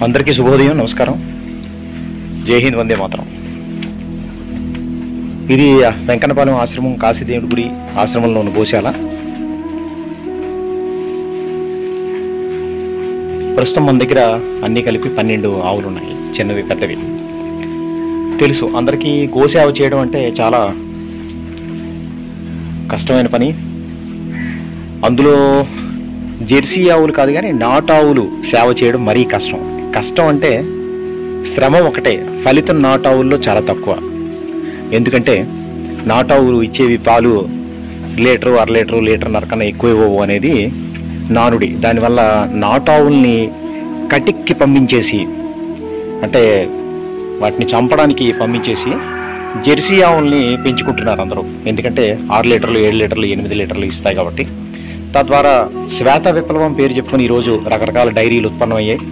అందరికీ శుభోదయం, నమస్కారం, జై హింద్, వందే మాతరం. ఇది వెంకన్నపాలెం ఆశ్రమం, కాశీదేవుడి గుడి ఆశ్రమంలోని గోశాల. ప్రస్తుతం మన దగ్గర అన్నీ కలిపి 12 ఆవులు ఉన్నాయి, చిన్నవి పెద్దవి. తెలుసు అందరికీ గోసేవ చేయడం అంటే చాలా కష్టమైన పని. అందులో జెర్సీ ఆవులు కాదు కానీ నాటావులు సేవ చేయడం మరీ కష్టం అంటే శ్రమ ఒకటే, ఫలితం నాటావుల్లో చాలా తక్కువ. ఎందుకంటే నాటావులు ఇచ్చేవి పాలు లీటరు, అర లీటరు, లీటర్న్నర కన్నా ఎక్కువ ఇవ్వవు అనేది నానుడి. దానివల్ల నాటావుల్ని కటిక్కి పంపించేసి, అంటే వాటిని చంపడానికి పంపించేసి జెర్సీ ఆవుల్ని పెంచుకుంటున్నారు అందరూ. ఎందుకంటే 6 లీటర్లు, 7 లీటర్లు, 8 లీటర్లు ఇస్తాయి కాబట్టి. తద్వారా శ్వేత విప్లవం పేరు చెప్పుకొని ఈరోజు రకరకాల డైరీలు ఉత్పన్నమయ్యాయి.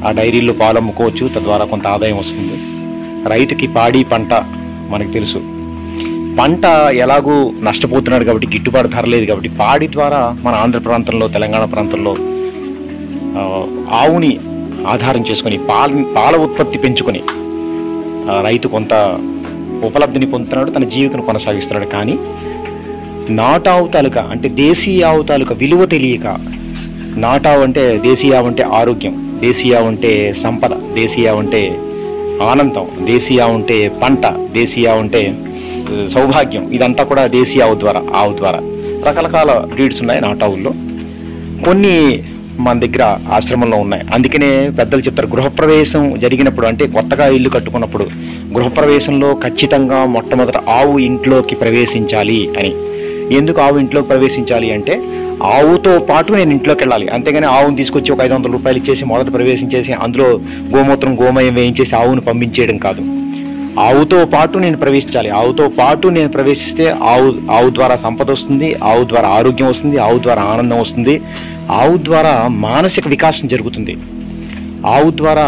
ఆ డైరీల్లో పాలు అమ్ముకోవచ్చు, తద్వారా కొంత ఆదాయం వస్తుంది. రైతుకి పాడి పంట మనకు తెలుసు, పంట ఎలాగూ నష్టపోతున్నాడు కాబట్టి, గిట్టుబాటు ధర లేదు కాబట్టి, పాడి ద్వారా మన ఆంధ్ర ప్రాంతంలో, తెలంగాణ ప్రాంతంలో ఆవుని ఆధారం చేసుకొని పాల ఉత్పత్తి పెంచుకొని రైతు కొంత ఉపలబ్ధిని పొందుతున్నాడు, తన జీవితం కొనసాగిస్తున్నాడు. కానీ నాటావు తాలూకా అంటే దేశీ ఆవు తాలూకా విలువ తెలియక, నాటావు అంటే దేశీ ఆవు అంటే ఆరోగ్యం, దేశీ ఆవు అంటే సంపద, దేశీ ఆవు అంటే ఆనందం, దేశీ ఆవు అంటే పంట, దేశీ ఆవు అంటే సౌభాగ్యం, ఇదంతా కూడా దేశీ ఆవు ద్వారా రకరకాల బ్రీడ్స్ ఉన్నాయి నాటావుల్లో. కొన్ని మన దగ్గర ఆశ్రమంలో ఉన్నాయి. అందుకనే పెద్దలు చెప్తారు, గృహప్రవేశం జరిగినప్పుడు, అంటే కొత్తగా ఇల్లు కట్టుకున్నప్పుడు గృహప్రవేశంలో ఖచ్చితంగా మొట్టమొదట ఆవు ఇంట్లోకి ప్రవేశించాలి అని. ఎందుకు ఆవు ఇంట్లోకి ప్రవేశించాలి అంటే, ఆవుతో పాటు నేను ఇంట్లోకి వెళ్ళాలి. అంతేగాని ఆవును తీసుకొచ్చి ఒక 500 రూపాయలు ఇచ్చేసి మొదట ప్రవేశించేసి అందులో గోమూత్రం, గోమయం వేయించేసి ఆవును పంపించేయడం కాదు. ఆవుతో పాటు నేను ప్రవేశించాలి. ఆవుతో పాటు నేను ప్రవేశిస్తే ఆవు ద్వారా సంపద వస్తుంది, ఆవు ద్వారా ఆరోగ్యం వస్తుంది, ఆవు ద్వారా ఆనందం వస్తుంది, ఆవు ద్వారా మానసిక వికాసం జరుగుతుంది, ఆవు ద్వారా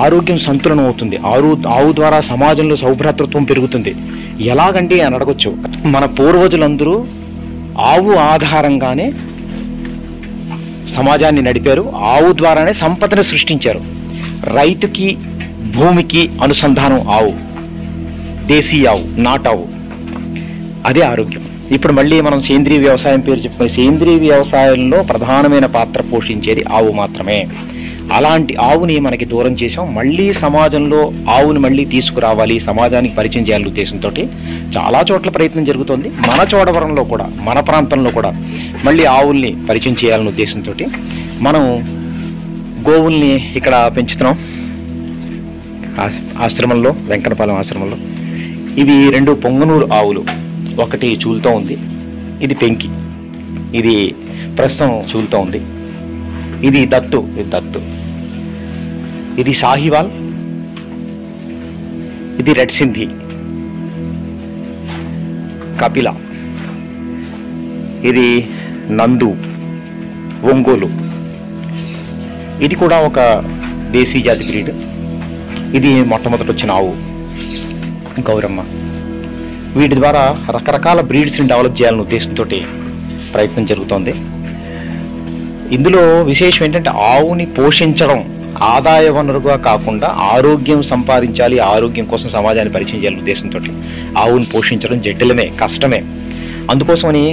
ఆరోగ్యం సంతులనం అవుతుంది, ఆవు ద్వారా సమాజంలో సౌభ్రాతృత్వం పెరుగుతుంది. ఎలాగంటే అని అడగొచ్చు. మన పూర్వజులందరూ ఆవు ఆధారంగానే సమాజాన్ని నడిపారు, ఆవు ద్వారానే సంపదను సృష్టించారు. రైతుకి భూమికి అనుసంధానం ఆవు, దేశీ ఆవు, నాటావు, అదే ఆరోగ్యం. ఇప్పుడు మళ్ళీ మనం సేంద్రీయ వ్యవసాయం పేరు చెప్పుకునే సేంద్రీయ వ్యవసాయంలో ప్రధానమైన పాత్ర పోషించేది ఆవు మాత్రమే. అలాంటి ఆవుని మనకి దూరం చేసాం. మళ్ళీ సమాజంలో ఆవుని మళ్ళీ తీసుకురావాలి, సమాజానికి పరిచయం చేయాలనే ఉద్దేశంతో చాలా చోట్ల ప్రయత్నం జరుగుతుంది. మన చోడవరంలో కూడా, మన ప్రాంతంలో కూడా మళ్ళీ ఆవుల్ని పరిచయం చేయాలనే ఉద్దేశంతో మనం గోవుల్ని ఇక్కడ పెంచుతున్నాం ఆశ్రమంలో, వెంకన్నపాలెం ఆశ్రమంలో. ఇవి 2 పొంగనూరు ఆవులు, ఒకటి చూలుతో ఉంది, ఇది పెంకి, ఇది ప్రస్తుతం చూలుతో ఉంది. ఇది దత్తు, ఇది సాహివాల్, ఇది రెడ్ సింధి, కపిల, ఇది నందు, ఒంగోలు. ఇది కూడా ఒక దేశీ జాతి బ్రీడ్. ఇది మొట్టమొదటి వచ్చిన ఆవు గౌరమ్మ. వీటి ద్వారా రకరకాల బ్రీడ్స్ని డెవలప్ చేయాలనే ఉద్దేశంతో ప్రయత్నం జరుగుతోంది. ఇందులో విశేషం ఏంటంటే, ఆవుని పోషించడం ఆదాయ వనరుగా కాకుండా ఆరోగ్యం సంపాదించాలి, ఆరోగ్యం కోసం సమాజాన్ని పరిచయం చేయాలనే ఉద్దేశంతో ఆవుని పోషించడం జటిలమే, కష్టమే. అందుకోసమని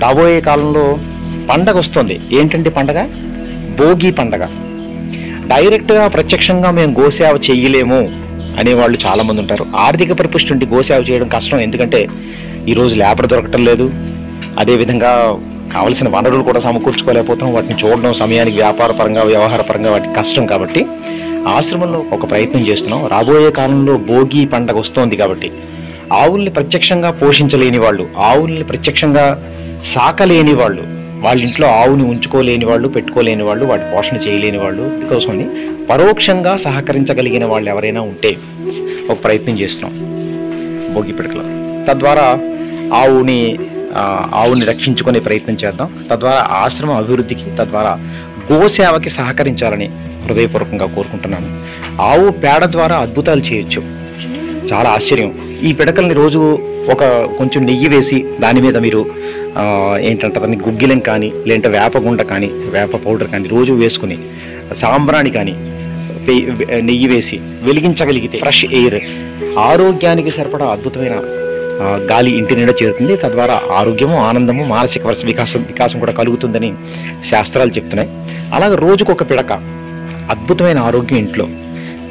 రాబోయే కాలంలో పండగ వస్తుంది. ఏంటంటే పండగ, భోగి పండగ. డైరెక్ట్గా ప్రత్యక్షంగా మేము గోసేవ చెయ్యలేము అనేవాళ్ళు చాలామంది ఉంటారు. ఆర్థిక పరిపుష్టి ఉండి గోసేవ చేయడం కష్టం. ఎందుకంటే ఈరోజు లేబర్ దొరకటం లేదు, అదేవిధంగా కావలసిన వనరులు కూడా సమకూర్చుకోలేకపోతున్నాం, వాటిని చూడడం సమయానికి వ్యాపార పరంగా, వ్యవహార పరంగా వాటికి కష్టం. కాబట్టి ఆశ్రమంలో ఒక ప్రయత్నం చేస్తున్నాం. రాబోయే కాలంలో భోగి పండగ వస్తోంది కాబట్టి ఆవుల్ని ప్రత్యక్షంగా పోషించలేని వాళ్ళు, ఆవుల్ని ప్రత్యక్షంగా సాకలేని వాళ్ళు, వాళ్ళ ఇంట్లో ఆవుని ఉంచుకోలేని వాళ్ళు, పెట్టుకోలేని వాళ్ళు, వాటి పోషణ చేయలేని వాళ్ళు కోసమని పరోక్షంగా సహకరించగలిగిన వాళ్ళు ఎవరైనా ఉంటే ఒక ప్రయత్నం చేస్తున్నాం భోగి పిడకలో. తద్వారా ఆవుని రక్షించుకునే ప్రయత్నం చేద్దాం. తద్వారా ఆశ్రమం అభివృద్ధికి, తద్వారా గోసేవకి సహకరించాలని హృదయపూర్వకంగా కోరుకుంటున్నాను. ఆవు పేడ ద్వారా అద్భుతాలు చేయొచ్చు, చాలా ఆశ్చర్యం. ఈ పిడకల్ని రోజు కొంచెం నెయ్యి వేసి దాని మీద మీరు ఏంటంటారని గుగ్గిలం కానీ, లేదంటే వేపగుండ కానీ, వేప పౌడర్ కానీ రోజు వేసుకుని, సాంబ్రాణి కానీ నెయ్యి వేసి వెలిగించగలిగితే ఫ్రెష్ ఎయిర్, ఆరోగ్యానికి సరిపడా అద్భుతమైన గాలి ఇంటి నిండా చేరుతుంది. తద్వారా ఆరోగ్యము, ఆనందము, మానసిక వికాసం కూడా కలుగుతుందని శాస్త్రాలు చెప్తున్నాయి. అలాగే రోజుకొక పిడక అద్భుతమైన ఆరోగ్యం ఇంట్లో.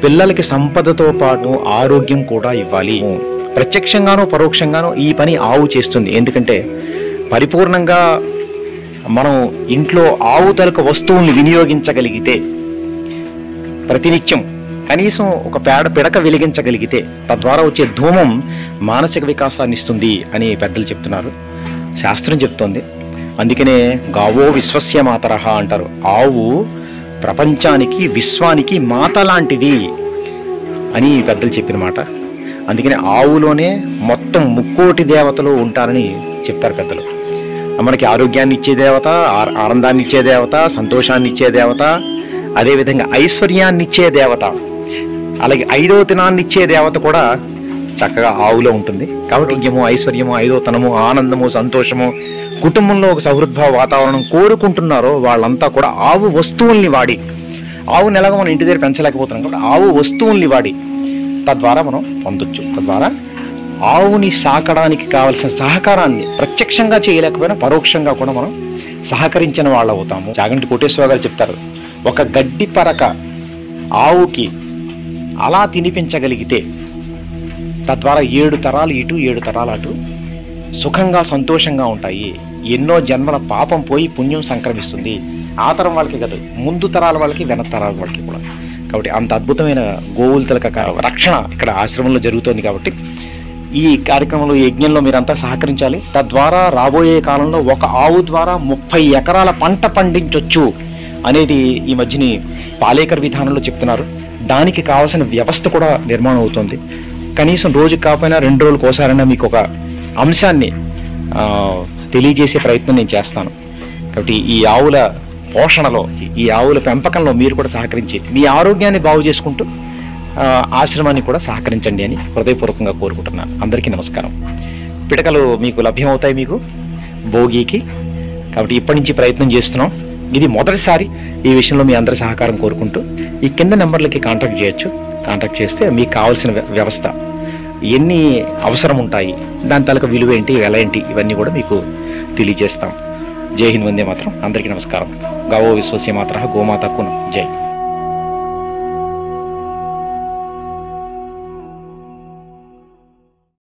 పిల్లలకి సంపదతో పాటు ఆరోగ్యం కూడా ఇవ్వాలి. ప్రత్యక్షంగానో పరోక్షంగానో ఈ పని ఆవు చేస్తుంది. ఎందుకంటే పరిపూర్ణంగా మనం ఇంట్లో ఆవు తరక వస్తువుల్ని వినియోగించగలిగితే, ప్రతినిత్యం కనీసం ఒక పిడక వెలిగించగలిగితే తద్వారా వచ్చే ధూమం మానసిక వికాసాన్ని ఇస్తుంది అని పెద్దలు చెప్తున్నారు, శాస్త్రం చెప్తోంది. అందుకనే గావో విశ్వస్య మాతరహ అంటారు. ఆవు ప్రపంచానికి, విశ్వానికి మాత లాంటిది అని పెద్దలు చెప్పిన మాట. అందుకనే ఆవులోనే మొత్తం 3 దేవతలు ఉంటారని చెప్తారు పెద్దలు. మనకి ఆరోగ్యాన్ని ఇచ్చే దేవత, ఆనందాన్ని ఇచ్చే దేవత, సంతోషాన్ని ఇచ్చే దేవత, అదేవిధంగా ఐశ్వర్యాన్ని ఇచ్చే దేవత, అలాగే 5వ తనాన్ని ఇచ్చే దేవత కూడా చక్కగా ఆవులో ఉంటుంది. కాబట్టి ఆరోగ్యము, ఐశ్వర్యము, 5వ తనము, ఆనందము, సంతోషము, కుటుంబంలో ఒక సౌహృద్భావ వాతావరణం కోరుకుంటున్నారో వాళ్ళంతా కూడా ఆవు వస్తువుల్ని వాడి, ఆవుని ఎలాగో మనం ఇంటి దగ్గర పెంచలేకపోతున్నాం కాబట్టి ఆవు వస్తువుల్ని వాడి తద్వారా మనం పొందొచ్చు. తద్వారా ఆవుని సాకడానికి కావలసిన సహకారాన్ని ప్రత్యక్షంగా చేయలేకపోయినా పరోక్షంగా కూడా మనం సహకరించిన వాళ్ళు అవుతాము. చాగంటి కోటేశ్వర గారు చెప్తారు, ఒక గడ్డి పరక ఆవుకి అలా తినిపించగలిగితే తద్వారా 7 తరాలు ఇటు 7 తరాలు అటు సుఖంగా సంతోషంగా ఉంటాయి. ఎన్నో జన్మల పాపం పోయి పుణ్యం సంక్రమిస్తుంది. ఆ తరం వాళ్ళకి కాదు, ముందు తరాల వాళ్ళకి, వెనక తరాల వాళ్ళకి కూడా. కాబట్టి అంత అద్భుతమైన గోవుల తలక రక్షణ ఇక్కడ ఆశ్రమంలో జరుగుతోంది. కాబట్టి ఈ కార్యక్రమంలో, ఈ యజ్ఞంలో మీరంతా సహకరించాలి. తద్వారా రాబోయే కాలంలో ఒక ఆవు ద్వారా 30 ఎకరాల పంట పండించవచ్చు అనేది ఈ మధ్యని పాలేకర్ విధానంలో చెప్తున్నారు. దానికి కావాల్సిన వ్యవస్థ కూడా నిర్మాణం అవుతుంది. కనీసం రోజుకి కాకపోయినా 2 రోజులకు ఒకసారైనా మీకు ఒక అంశాన్ని తెలియజేసే ప్రయత్నం నేను చేస్తాను. కాబట్టి ఈ ఆవుల పోషణలో, ఈ ఆవుల పెంపకంలో మీరు కూడా సహకరించి మీ ఆరోగ్యాన్ని బాగు చేసుకుంటూ ఆశ్రమాన్ని కూడా సహకరించండి అని హృదయపూర్వకంగా కోరుకుంటున్నాను. అందరికీ నమస్కారం. పిడకలు మీకు లభ్యమవుతాయి మీకు భోగికి. కాబట్టి ఇప్పటి నుంచి ప్రయత్నం చేస్తున్నాం. ఇది మొదటిసారి. ఈ విషయంలో మీ అందరి సహకారం కోరుకుంటూ ఈ కింద నెంబర్లకి కాంటాక్ట్ చేయొచ్చు. కాంటాక్ట్ చేస్తే మీకు కావాల్సిన వ్యవస్థ, ఎన్ని అవసరం ఉంటాయి, దాని తాలూకా విలువ ఏంటి, వెల ఏంటి, ఇవన్నీ కూడా మీకు తెలియజేస్తాం. జై హింద్, వందే మాతరం. అందరికీ నమస్కారం. గావో విశ్వస్య మాతరః, గోమాత కునం. జై.